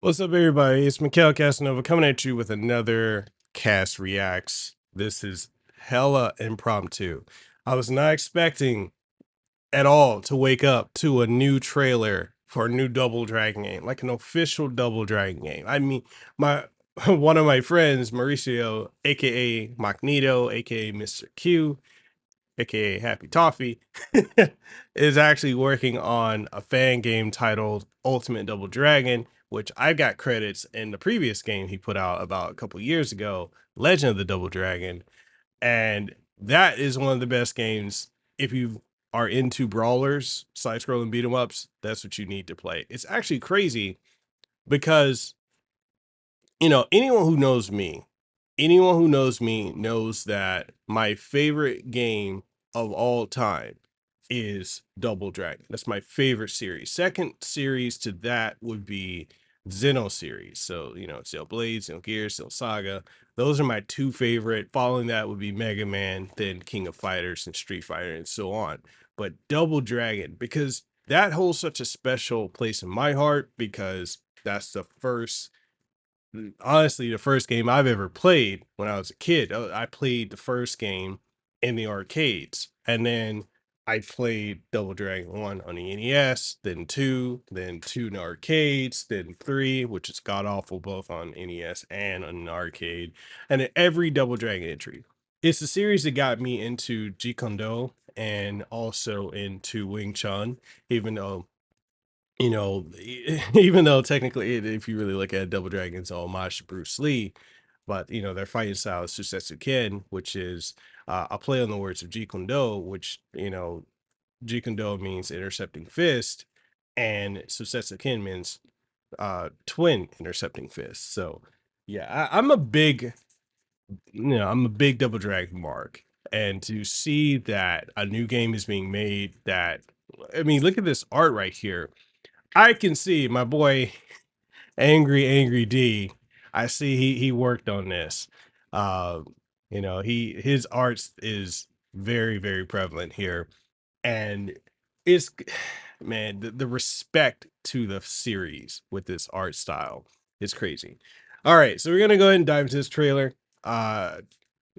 What's up, everybody? It's Mikhail Casanova coming at you with another Cast Reacts. This is hella impromptu. I was not expecting at all to wake up to a new trailer for a new Double Dragon game, like an official Double Dragon game. I mean, my one of my friends, Mauricio, aka Magneto, aka Mr. Q, aka Happy Toffee, is actually working on a fan game titled Ultimate Double Dragon, which I got credits in the previous game he put out about a couple years ago, Legend of the Double Dragon. And that is one of the best games. If you are into brawlers, side-scrolling beat 'em ups, that's what you need to play. It's actually crazy because, anyone who knows me knows that my favorite game of all time is Double Dragon. That's my favorite series. Second series to that would be Xeno series. So, Xeno Blade, Xeno Gears, Xeno Saga. Those are my two favorite. Following that would be Mega Man, then King of Fighters and Street Fighter and so on. But Double Dragon, because that holds such a special place in my heart, because that's honestly the first game I've ever played when I was a kid. I played the first game in the arcades, and then I played Double Dragon 1 on the NES, then 2, then 2 in the arcades, then 3, which is god awful both on NES and on the arcade, and then every Double Dragon entry. It's the series that got me into Jeet Kune Do and also into Wing Chun, even though even though technically, if you really look at it, Double Dragon's all homage to Bruce Lee, but their fighting style is Susetsu Ken, which is a play on the words of Jeet Kune Do, which Jeet Kune Do means intercepting fist, and Susetsu Ken means twin intercepting fist. So yeah, I'm a big Double Dragon mark, and to see that a new game is being made, look at this art right here. I can see my boy Angry D. I see he worked on this. Uh, his arts is very, very prevalent here. And it's man, the respect to the series with this art style is crazy. All right, so we're gonna go ahead and dive into this trailer. Uh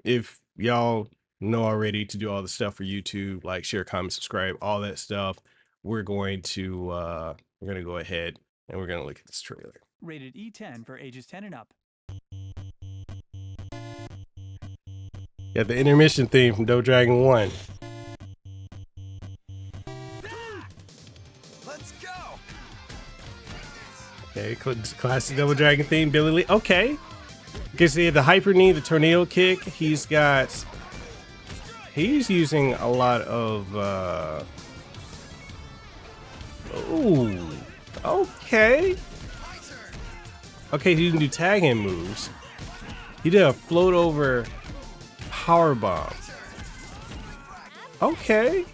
if y'all know already to do all the stuff for YouTube, like, share, comment, subscribe, all that stuff, we're gonna go ahead and we're gonna look at this trailer. Rated E10 for ages 10 and up. Yeah, the intermission theme from Double Dragon 1. Let's go. Okay, classic Double Dragon theme, Billy Lee. Okay. You can see the hyper knee, the tornado kick. He's using a lot of ooh, okay. Okay, he didn't do tag in moves. He did a float over power bomb. Okay.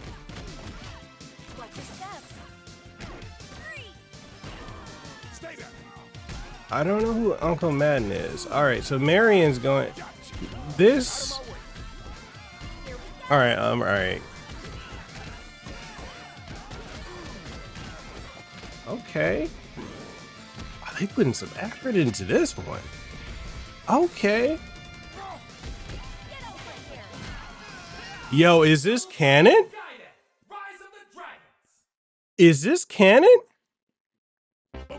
I don't know who Uncle Madden is. All right, so Marion's going this. All right, all right. Okay. Are they putting some effort into this one? Okay. Yo, is this canon? Is this canon? All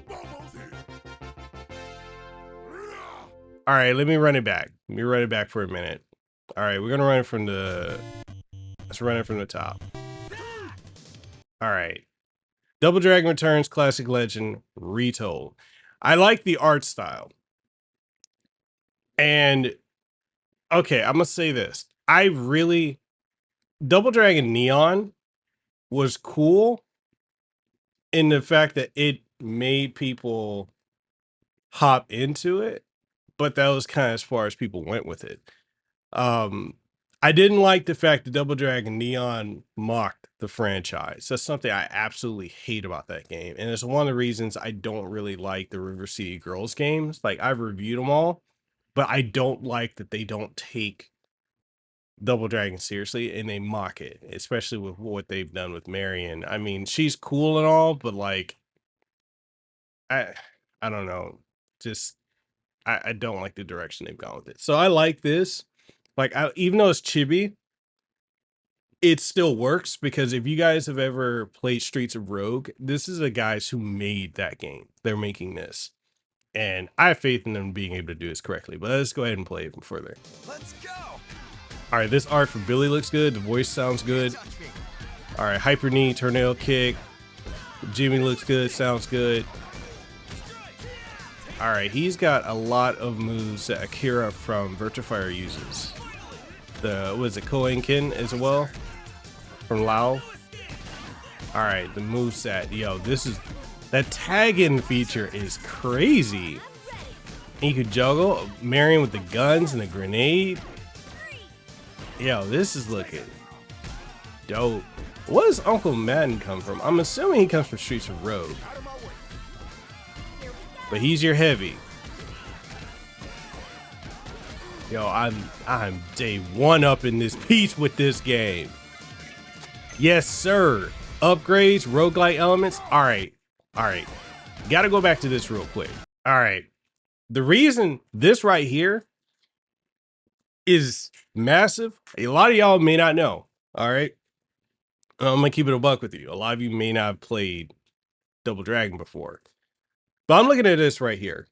right, let me run it back. Let me run it back for a minute. All right, we're gonna run it from let's run it from the top. All right. Double Dragon Returns Classic Legend Retold. I like the art style. And okay, I'm gonna say this. Double Dragon Neon was cool in the fact that it made people hop into it, but that was kind of as far as people went with it. I didn't like the fact that Double Dragon Neon mocked the franchise. That's something I absolutely hate about that game. And it's one of the reasons I don't really like the River City Girls games. Like, I've reviewed them all, but I don't like that they don't take Double Dragon seriously and they mock it, especially with what they've done with Marion. I mean, she's cool and all, but like, I I don't know. Just I don't like the direction they've gone with it. So I like this. Like even though it's chibi, it still works because if you guys have ever played Streets of Rogue, this is the guys who made that game. They're making this. And I have faith in them being able to do this correctly. But let's go ahead and play even further. Let's go. All right, this art for Billy looks good. The voice sounds good. All right, hyper knee, tornado kick. Jimmy looks good, sounds good. All right, he's got a lot of moves that Akira from Virtuefire uses. The, what is it, Koenkin as well? From Lao. All right, the moveset. Yo, this is, that tag-in feature is crazy. And you could juggle, Marion with the guns and the grenade. Yo, this is looking dope. What does Uncle Madden come from? I'm assuming he comes from Streets of Rogue. But he's your heavy. Yo, I'm day one up in this piece with this game. Yes, sir. Upgrades, roguelike elements. All right. Gotta go back to this real quick. All right. The reason this right here is massive, a lot of y'all may not know. All right. I'm gonna keep it a buck with you. A lot of you may not have played Double Dragon before. But I'm looking at this right here.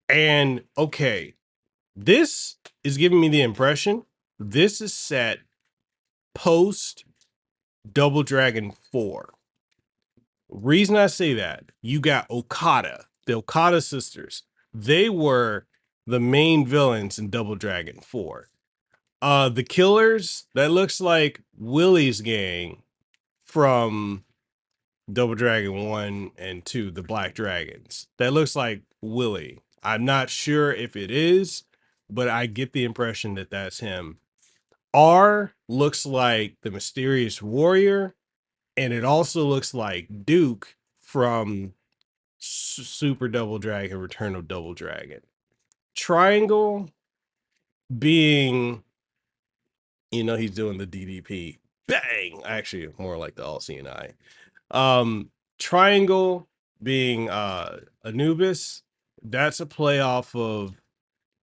And okay, this is giving me the impression this is set post Double Dragon 4. Reason I say that, you got Okada, the Okada sisters. They were the main villains in Double Dragon 4. The killers, that looks like Willie's gang from Double Dragon 1 and 2, the Black Dragons. That looks like Willie. I'm not sure if it is, but I get the impression that that's him. R looks like the Mysterious Warrior, and it also looks like Duke from Super Double Dragon, Return of Double Dragon. Triangle being, you know, he's doing the DDP. Bang! Actually, more like the All-Seeing Eye. Triangle being Anubis, that's a play off of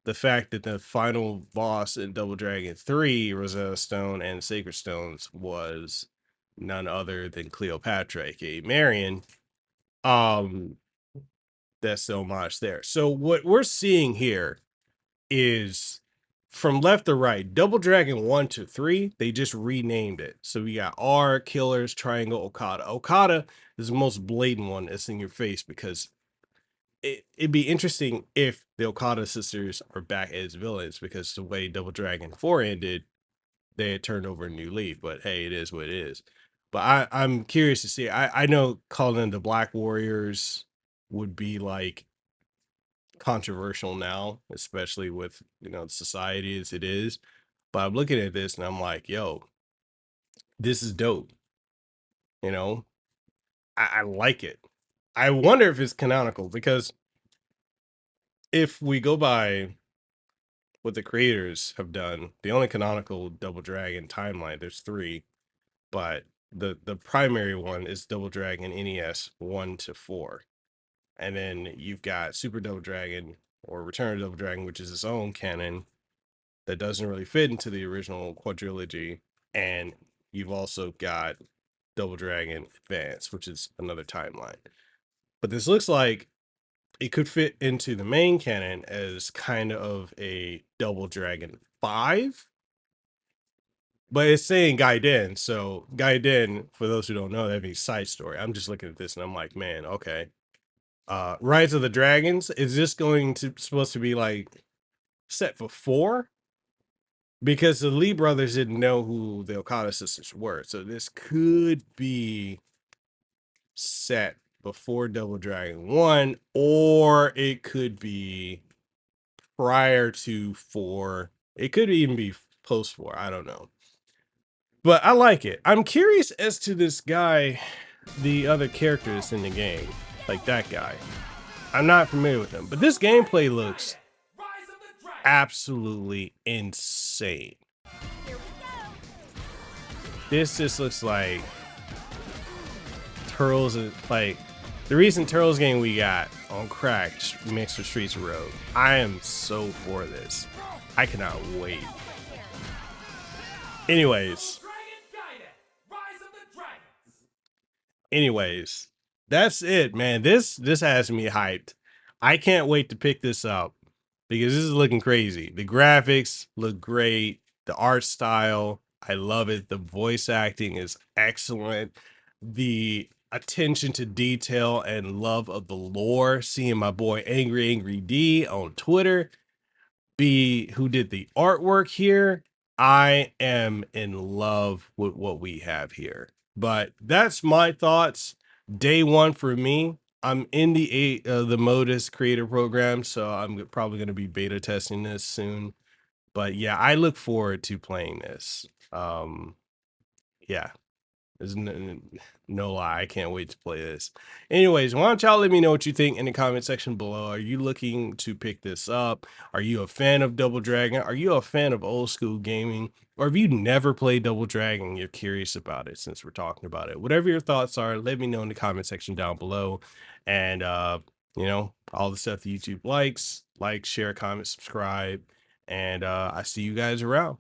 the fact that the final boss in Double Dragon 3, Rosetta Stone and Sacred Stones, was none other than Cleopatra, aka Marion. That's so much there. So what we're seeing here is from left to right, Double Dragon 1 to 3, they just renamed it. So we got R, Killers, Triangle, Okada. Okada is the most blatant one that's in your face because it'd be interesting if the Okada sisters are back as villains, because the way Double Dragon 4 ended, they had turned over a new leaf. But hey, it is what it is. But I'm curious to see. I know calling them the Black Warriors would be like controversial now, especially with, you know, society as it is. But I'm looking at this and I'm like, yo, this is dope. You know, I like it. I wonder if it's canonical, because if we go by what the creators have done, the only canonical Double Dragon timeline, there's 3, but the primary one is Double Dragon NES 1 to 4. And then you've got Super Double Dragon or Return of Double Dragon, which is its own canon that doesn't really fit into the original quadrilogy. And you've also got Double Dragon Advance, which is another timeline. But this looks like it could fit into the main canon as kind of a Double Dragon 5. But it's saying Gaiden. So Gaiden, for those who don't know, that'd be side story. I'm just looking at this and I'm like, man, okay. Rise of the Dragons, is this going to supposed to be like set for 4? Because the Lee brothers didn't know who the Okada sisters were. So this could be set before Double Dragon 1, or it could be prior to 4. It could even be post 4. I don't know. But I like it. I'm curious as to this guy, the other characters in the game, like that guy. I'm not familiar with him, but this gameplay looks absolutely insane. This just looks like turtles and like The recent Turtles game we got on crack mixed with Streets of Rogue. I am so for this. I cannot wait. Anyways. Anyways, that's it, man. This has me hyped. I can't wait to pick this up because this is looking crazy. The graphics look great. The art style, I love it. The voice acting is excellent. The attention to detail and love of the lore. Seeing my boy Angry D on Twitter who did the artwork here. I am in love with what we have here. But that's my thoughts. Day one for me. I'm in the MODUS creator program, so I'm probably going to be beta testing this soon. But yeah, I look forward to playing this. Yeah, there's no lie. I can't wait to play this. Anyways, why don't y'all let me know what you think in the comment section below. Are you looking to pick this up? Are you a fan of Double Dragon? Are you a fan of old school gaming? Or have you never played Double Dragon? You're curious about it since we're talking about it. Whatever your thoughts are, let me know in the comment section down below. And, you know, all the stuff that YouTube likes, like, share, comment, subscribe. And I see you guys around.